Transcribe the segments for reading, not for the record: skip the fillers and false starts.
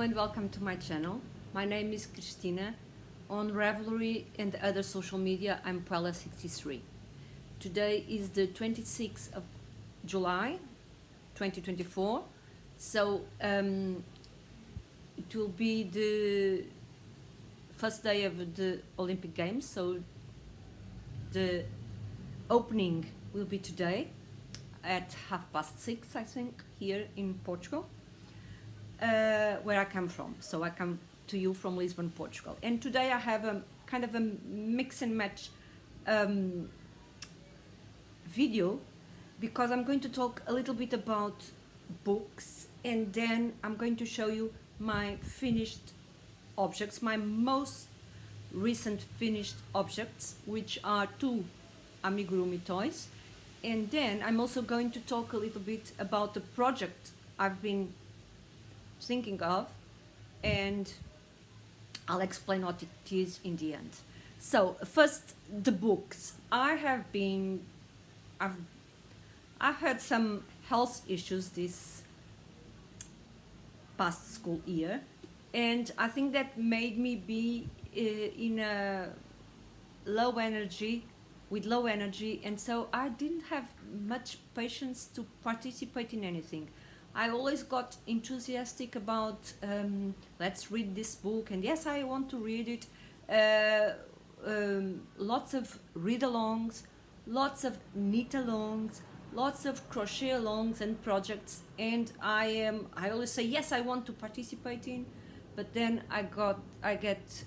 and welcome to my channel. My name is Cristina. On Ravelry and other social media, I'm Puella63. Today is the 26th of July 2024, so it will be the first day of the Olympic Games, so the opening will be today at 6:30, I think, here in Portugal. Where I come from. So I come to you from Lisbon, Portugal. And today I have a kind of a mix and match video, because I'm going to talk a little bit about books, and then I'm going to show you my finished objects, my most recent finished objects, which are 2 amigurumi toys. And then I'm also going to talk a little bit about the project I've been thinking of, and I'll explain what it is in the end. So first, the books. I've had some health issues this past school year, and I think that made me be in a low energy, and so I didn't have much patience to participate in anything. I always got enthusiastic about let's read this book, and yes, I want to read it. Lots of read-alongs, lots of knit-alongs, lots of crochet-alongs and projects, and I always say yes, I want to participate in, but then I get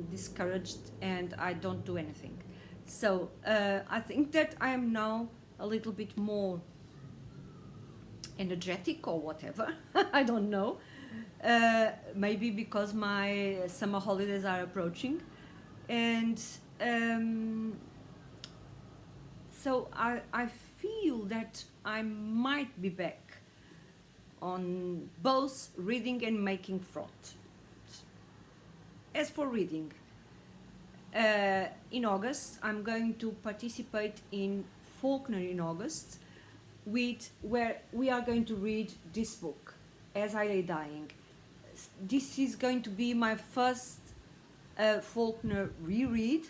discouraged and I don't do anything. So I think that I am now a little bit more energetic or whatever. I don't know, maybe because my summer holidays are approaching, and so I feel that I might be back on both reading and making front. As for reading, in August I'm going to participate in Faulkner in August, where we are going to read this book, As I Lay Dying. This is going to be my first Faulkner reread.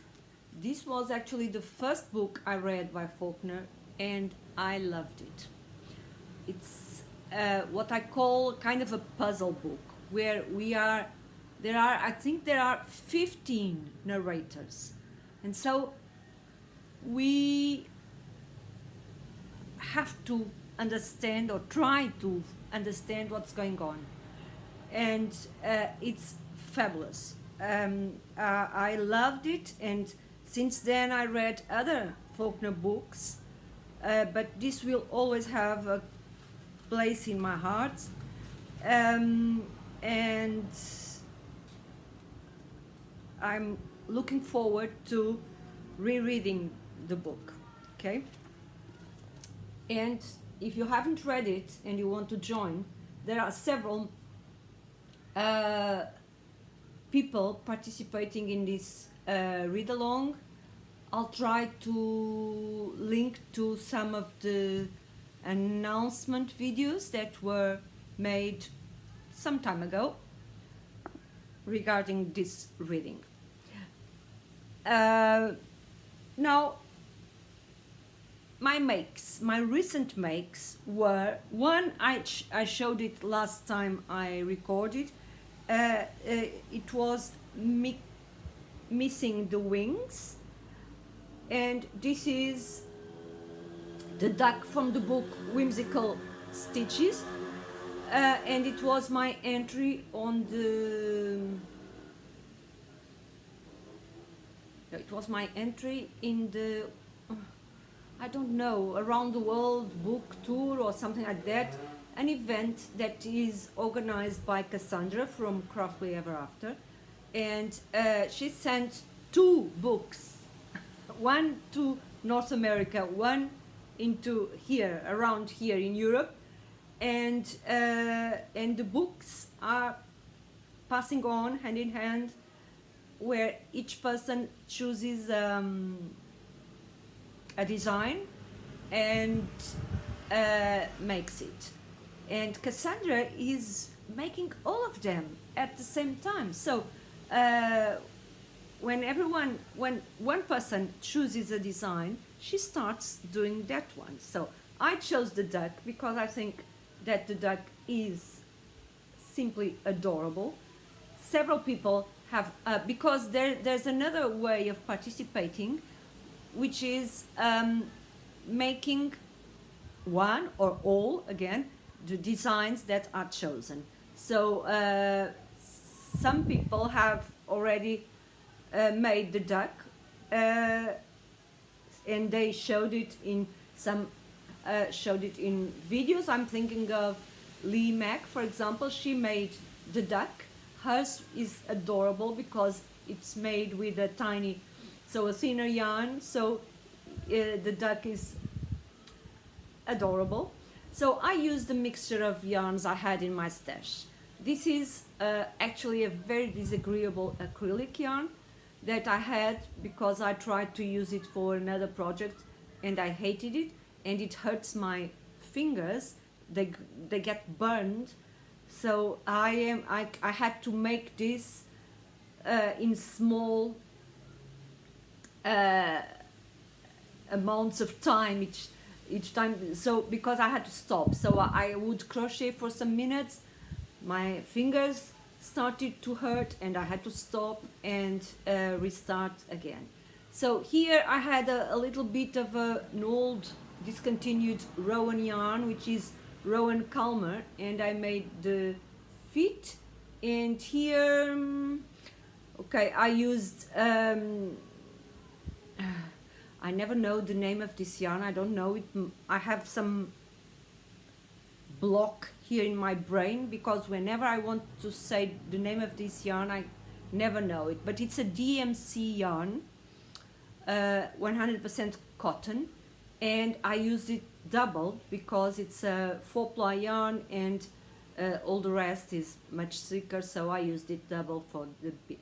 This was actually the first book I read by Faulkner, and I loved it. It's what I call kind of a puzzle book, where I think there are 15 narrators, and so we have to understand, or try to understand, what's going on, and it's fabulous. I loved it, and since then I read other Faulkner books, but this will always have a place in my heart, and I'm looking forward to rereading the book. Okay. And if you haven't read it and you want to join, there are several people participating in this read-along. I'll try to link to some of the announcement videos that were made some time ago regarding this reading. Now, my recent makes were one. I showed it last time I recorded. It was missing the wings, and this is the duck from the book Whimsical Stitches, and it was my entry on the. It was my entry in the. I don't know, around the world book tour or something like that, an event that is organized by Cassandra from Crochet Ever After, and she sent 2 books, one to North America, one into here, around here in Europe, and the books are passing on hand in hand, where each person chooses a design and makes it. And Cassandra is making all of them at the same time. So when one person chooses a design, she starts doing that one. So I chose the duck because I think that the duck is simply adorable. Several people have, because there's another way of participating, which is making one or all, again, the designs that are chosen. So some people have already made the duck, and they showed it in videos. I'm thinking of Lee Mack, for example. She made the duck. Hers is adorable because it's made with a thinner yarn. So the duck is adorable. So I used the mixture of yarns I had in my stash. This is actually a very disagreeable acrylic yarn that I had because I tried to use it for another project and I hated it, and it hurts my fingers. They get burned. So I had to make this in small amounts of time each time. So because I had to stop, so I would crochet for some minutes. My fingers started to hurt and I had to stop and restart again. So here I had a little bit of an old discontinued Rowan yarn, which is Rowan Calmer, and I made the feet. And here, okay, I used, I never know the name of this yarn. I don't know it. I have some block here in my brain because whenever I want to say the name of this yarn, I never know it. But it's a DMC yarn, 100% cotton, and I used it double because it's a 4-ply yarn and all the rest is much thicker, so I used it double for the beak.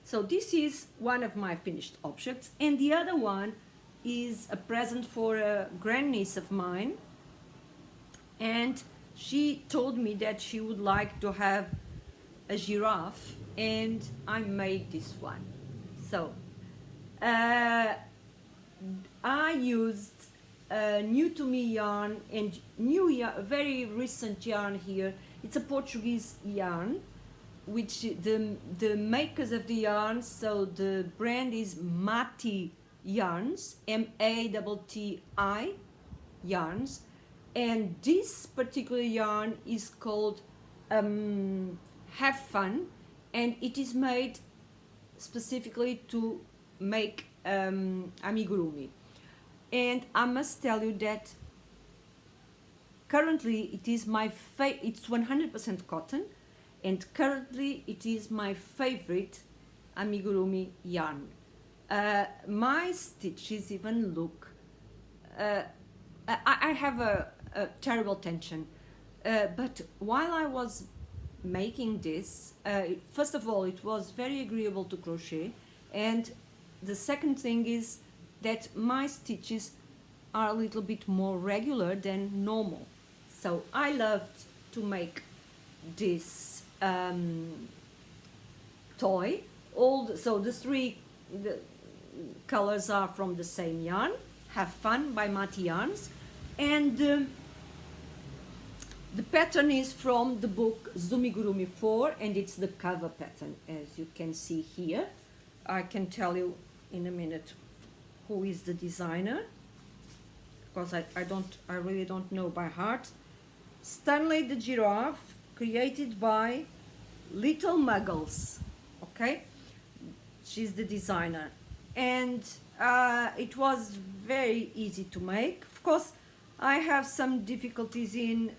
So this is one of my finished objects, and the other one is a present for a grandniece of mine, and she told me that she would like to have a giraffe, and I made this one. So I used new to me yarn and very recent yarn here. It's a Portuguese yarn, which the makers of the yarn, so the brand is Mati Yarns, M-A-T-T-I yarns, and this particular yarn is called Have Fun, and it is made specifically to make amigurumi. And I must tell you that currently it is it's 100% cotton, and currently it is my favorite amigurumi yarn. My stitches even look, I have a terrible tension, but while I was making this, first of all, it was very agreeable to crochet, and the second thing is that my stitches are a little bit more regular than normal. So I loved to make this toy. So the colors are from the same yarn, Have Fun by Mati Yarns, and the pattern is from the book Zoomigurumi 4, and it's the cover pattern, as you can see here. I can tell you in a minute who is the designer, because I really don't know by heart. Stanley the Giraffe, created by Little Muggles. Okay, she's the designer, and it was very easy to make. Of course, I have some difficulties in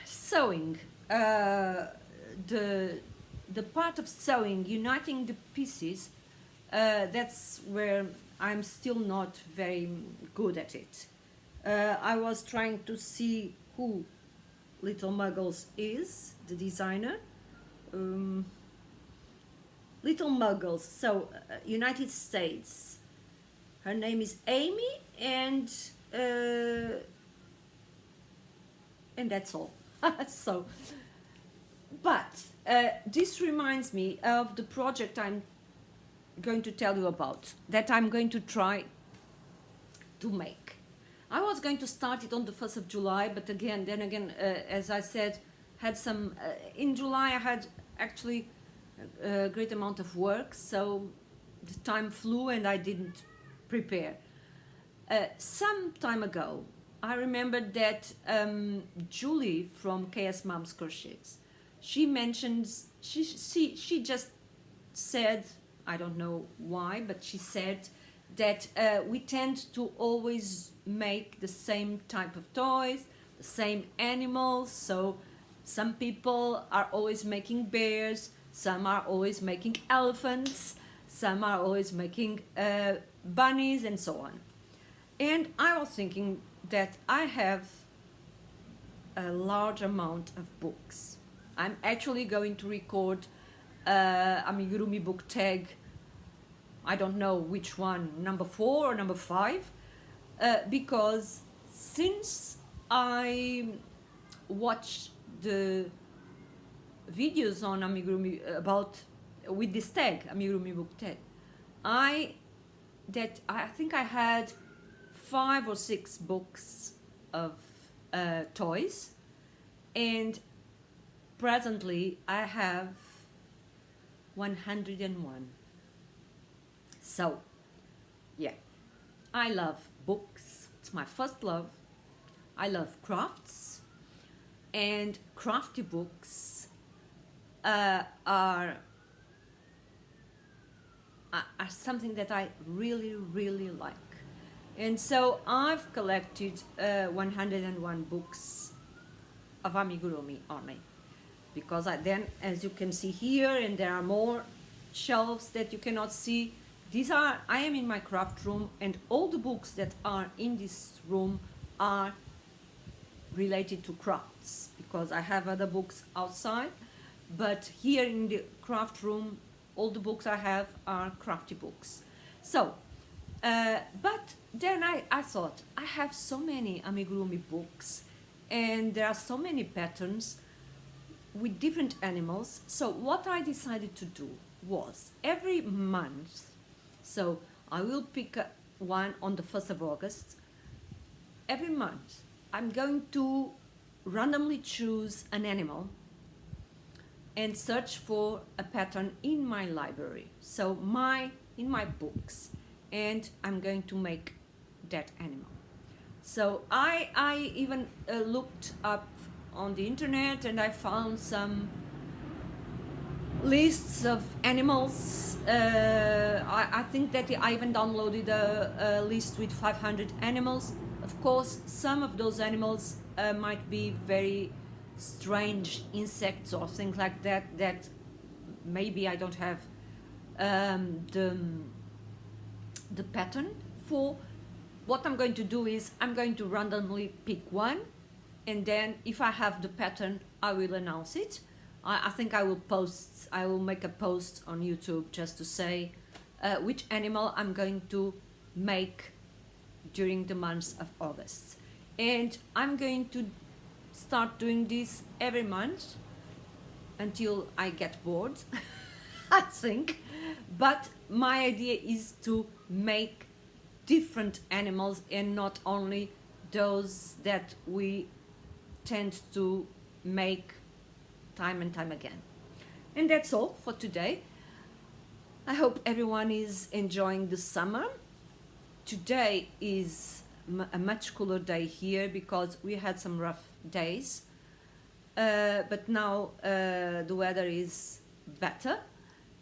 sewing. The part of sewing, uniting the pieces, that's where I'm still not very good at it. I was trying to see who Little Muggles is, the designer. Little Muggles, so United States. Her name is Amy, and and that's all. So, but this reminds me of the project I'm going to tell you about, that I'm going to try to make. I was going to start it on the 1st of July, but again, as I said, had some, in July I had actually a great amount of work, so the time flew and I didn't prepare. Some time ago, I remembered that Julie from KS Mom's Crochets, she mentions, she just said, I don't know why, but she said that we tend to always make the same type of toys, the same animals. So some people are always making bears, some are always making elephants, some are always making bunnies, and so on. And I was thinking that I have a large amount of books. I'm actually going to record Amigurumi book tag, I don't know which one, number 4 or number 5, because since I watched the videos on Amigurumi about with this tag, Amigurumi book tag, I think I had 5 or 6 books of toys, and presently I have 101. So, yeah, I love books. It's my first love. I love crafts, and crafty books are something that I really, really like. And so I've collected 101 books of Amigurumi only, because then, as you can see here, and there are more shelves that you cannot see, I am in my craft room, and all the books that are in this room are related to crafts, because I have other books outside, but here in the craft room, all the books I have are crafty books. So, but then I thought, I have so many Amigurumi books, and there are so many patterns with different animals. So what I decided to do was, every month, so I will pick one on the 1st of August, every month I'm going to randomly choose an animal and search for a pattern in my library, so in my books, and I'm going to make that animal. So I even looked up on the internet, and I found some lists of animals. I think that I even downloaded a list with 500 animals. Of course, some of those animals might be very strange insects or things like that, that maybe I don't have the pattern for. What I'm going to do is, I'm going to randomly pick one, and then if I have the pattern, I will announce it. I think I will make a post on YouTube just to say which animal I'm going to make during the month of August. And I'm going to start doing this every month until I get bored, I think. But my idea is to make different animals, and not only those that we tend to make time and time again. And that's all for today. I hope everyone is enjoying the summer. Today is a much cooler day here, because we had some rough days, but now the weather is better,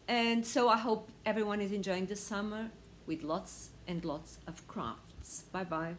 and so I hope everyone is enjoying the summer with lots and lots of crafts. Bye bye.